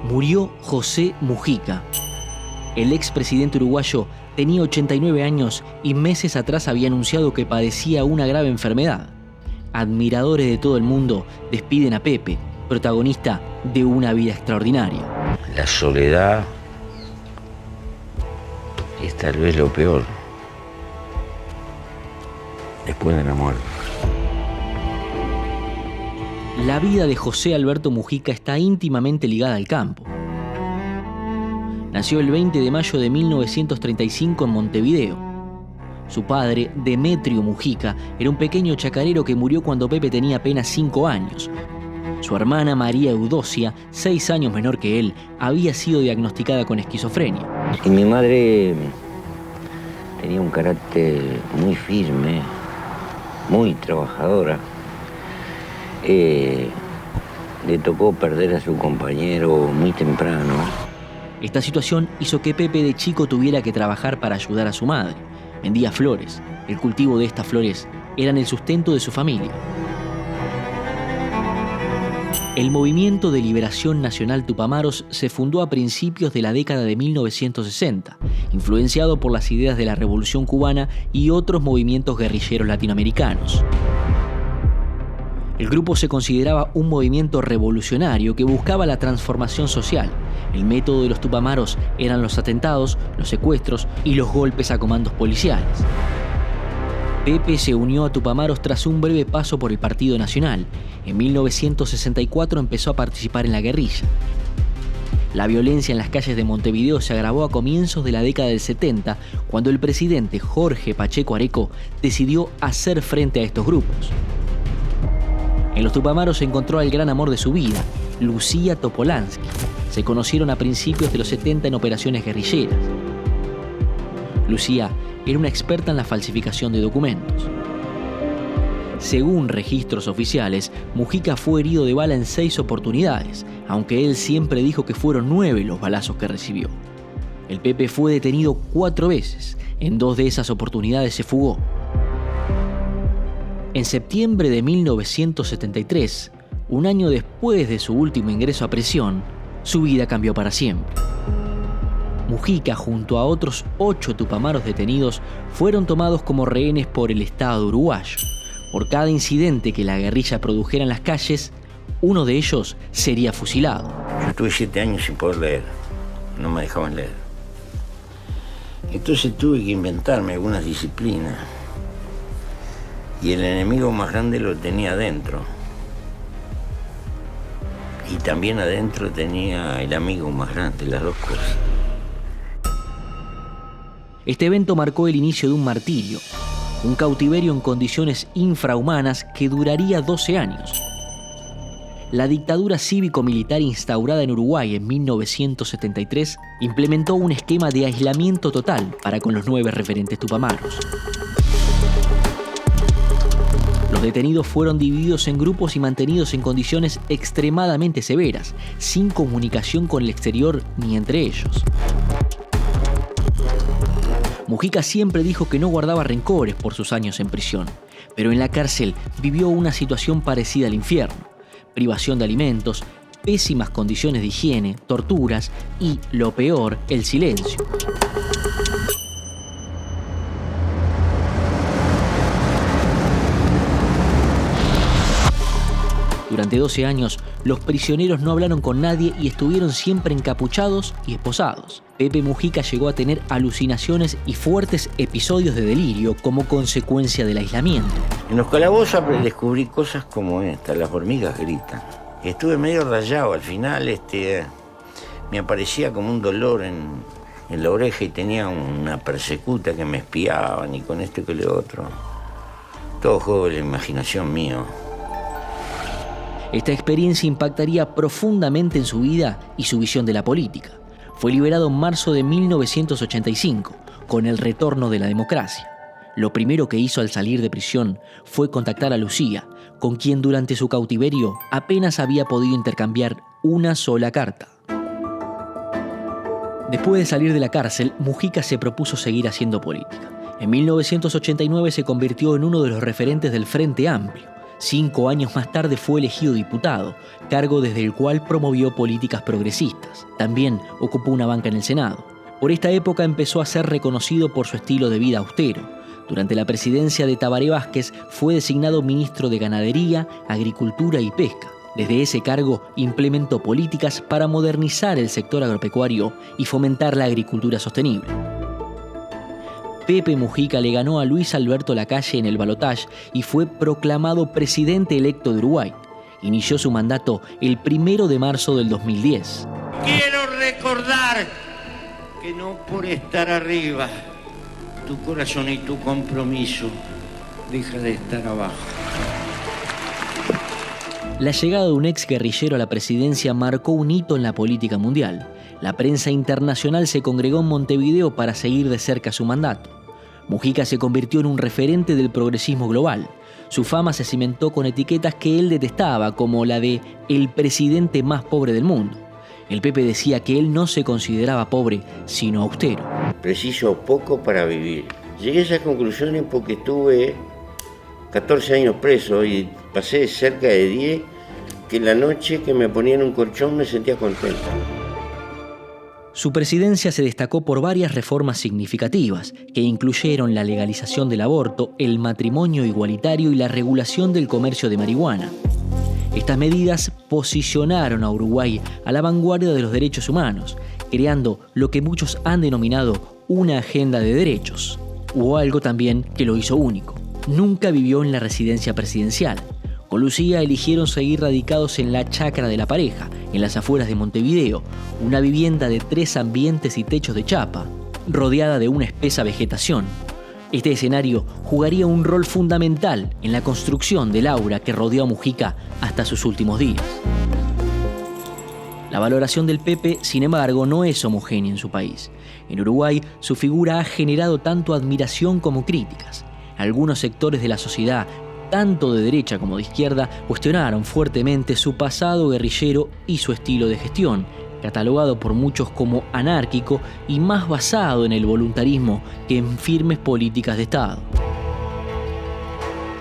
Murió José Mujica. El expresidente uruguayo tenía 89 años y meses atrás había anunciado que padecía una grave enfermedad. Admiradores de todo el mundo despiden a Pepe, protagonista de una vida extraordinaria. La soledad es tal vez lo peor después de la muerte. La vida de José Alberto Mujica está íntimamente ligada al campo. Nació el 20 de mayo de 1935 en Montevideo. Su padre, Demetrio Mujica, era un pequeño chacarero que murió cuando Pepe tenía apenas 5 años. Su hermana María Eudocia, 6 años menor que él, había sido diagnosticada con esquizofrenia. Y mi madre tenía un carácter muy firme, muy trabajadora. Le tocó perder a su compañero muy temprano. Esta situación hizo que Pepe de chico tuviera que trabajar para ayudar a su madre. Vendía flores. El cultivo de estas flores eran el sustento de su familia. El Movimiento de Liberación Nacional Tupamaros se fundó a principios de la década de 1960, influenciado por las ideas de la Revolución Cubana y otros movimientos guerrilleros latinoamericanos. El grupo se consideraba un movimiento revolucionario que buscaba la transformación social. El método de los Tupamaros eran los atentados, los secuestros y los golpes a comandos policiales. Pepe se unió a Tupamaros tras un breve paso por el Partido Nacional. En 1964 empezó a participar en la guerrilla. La violencia en las calles de Montevideo se agravó a comienzos de la década del 70, cuando el presidente Jorge Pacheco Areco decidió hacer frente a estos grupos. En los Tupamaros se encontró al gran amor de su vida, Lucía Topolansky. Se conocieron a principios de los 70 en operaciones guerrilleras. Lucía era una experta en la falsificación de documentos. Según registros oficiales, Mujica fue herido de bala en 6 oportunidades, aunque él siempre dijo que fueron 9 los balazos que recibió. El Pepe fue detenido 4 veces. En 2 de esas oportunidades se fugó. En septiembre de 1973, un año después de su último ingreso a prisión, su vida cambió para siempre. Mujica, junto a otros 8 tupamaros detenidos, fueron tomados como rehenes por el Estado uruguayo. Por cada incidente que la guerrilla produjera en las calles, uno de ellos sería fusilado. Yo estuve 7 años sin poder leer, no me dejaban leer. Entonces tuve que inventarme algunas disciplinas. Y el enemigo más grande lo tenía adentro. Y también adentro tenía el amigo más grande, las dos cosas. Este evento marcó el inicio de un martirio, un cautiverio en condiciones infrahumanas que duraría 12 años. La dictadura cívico-militar instaurada en Uruguay en 1973 implementó un esquema de aislamiento total para con los 9 referentes tupamaros. Los detenidos fueron divididos en grupos y mantenidos en condiciones extremadamente severas, sin comunicación con el exterior ni entre ellos. Mujica siempre dijo que no guardaba rencores por sus años en prisión, pero en la cárcel vivió una situación parecida al infierno: privación de alimentos, pésimas condiciones de higiene, torturas y, lo peor, el silencio. Durante 12 años, los prisioneros no hablaron con nadie y estuvieron siempre encapuchados y esposados. Pepe Mujica llegó a tener alucinaciones y fuertes episodios de delirio como consecuencia del aislamiento. En los calabozos descubrí cosas como esta: las hormigas gritan. Estuve medio rayado, al final me aparecía como un dolor en la oreja y tenía una persecuta que me espiaban y con esto y con lo otro. Todo juego de la imaginación mío. Esta experiencia impactaría profundamente en su vida y su visión de la política. Fue liberado en marzo de 1985, con el retorno de la democracia. Lo primero que hizo al salir de prisión fue contactar a Lucía, con quien durante su cautiverio apenas había podido intercambiar una sola carta. Después de salir de la cárcel, Mujica se propuso seguir haciendo política. En 1989 se convirtió en uno de los referentes del Frente Amplio. 5 años más tarde fue elegido diputado, cargo desde el cual promovió políticas progresistas. También ocupó una banca en el Senado. Por esta época empezó a ser reconocido por su estilo de vida austero. Durante la presidencia de Tabaré Vázquez fue designado ministro de Ganadería, Agricultura y Pesca. Desde ese cargo implementó políticas para modernizar el sector agropecuario y fomentar la agricultura sostenible. Pepe Mujica le ganó a Luis Alberto Lacalle en el balotaje y fue proclamado presidente electo de Uruguay. Inició su mandato el 1 de marzo del 2010. Quiero recordar que no por estar arriba, tu corazón y tu compromiso deja de estar abajo. La llegada de un ex guerrillero a la presidencia marcó un hito en la política mundial. La prensa internacional se congregó en Montevideo para seguir de cerca su mandato. Mujica se convirtió en un referente del progresismo global. Su fama se cimentó con etiquetas que él detestaba, como la de el presidente más pobre del mundo. El Pepe decía que él no se consideraba pobre, sino austero. Preciso poco para vivir. Llegué a esas conclusiones porque estuve 14 años preso y pasé cerca de 10 que la noche que me ponía en un colchón me sentía contento. Su presidencia se destacó por varias reformas significativas que incluyeron la legalización del aborto, el matrimonio igualitario y la regulación del comercio de marihuana. Estas medidas posicionaron a Uruguay a la vanguardia de los derechos humanos, creando lo que muchos han denominado una agenda de derechos. Hubo algo también que lo hizo único. Nunca vivió en la residencia presidencial. Con Lucía eligieron seguir radicados en la Chacra de la Pareja, en las afueras de Montevideo, una vivienda de 3 ambientes y techos de chapa, rodeada de una espesa vegetación. Este escenario jugaría un rol fundamental en la construcción del aura que rodeó a Mujica hasta sus últimos días. La valoración del Pepe, sin embargo, no es homogénea en su país. En Uruguay, su figura ha generado tanto admiración como críticas. Algunos sectores de la sociedad, tanto de derecha como de izquierda, cuestionaron fuertemente su pasado guerrillero y su estilo de gestión, catalogado por muchos como anárquico y más basado en el voluntarismo que en firmes políticas de Estado.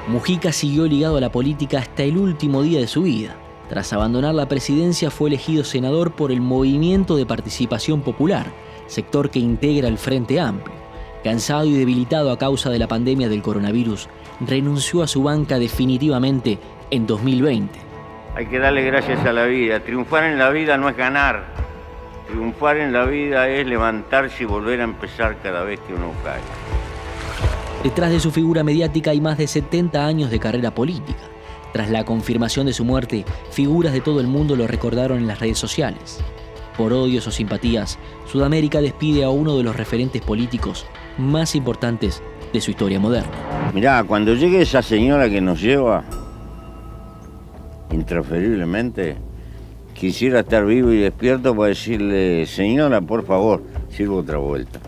Mujica siguió ligado a la política hasta el último día de su vida. Tras abandonar la presidencia, fue elegido senador por el Movimiento de Participación Popular, sector que integra el Frente Amplio. Cansado y debilitado a causa de la pandemia del coronavirus, renunció a su banca definitivamente en 2020. Hay que darle gracias a la vida. Triunfar en la vida no es ganar. Triunfar en la vida es levantarse y volver a empezar cada vez que uno cae. Detrás de su figura mediática hay más de 70 años de carrera política. Tras la confirmación de su muerte, figuras de todo el mundo lo recordaron en las redes sociales. Por odios o simpatías, Sudamérica despide a uno de los referentes políticos más importantes de su historia moderna. Mirá, cuando llegue esa señora que nos lleva, intransferiblemente, quisiera estar vivo y despierto para decirle: señora, por favor, sirva otra vuelta.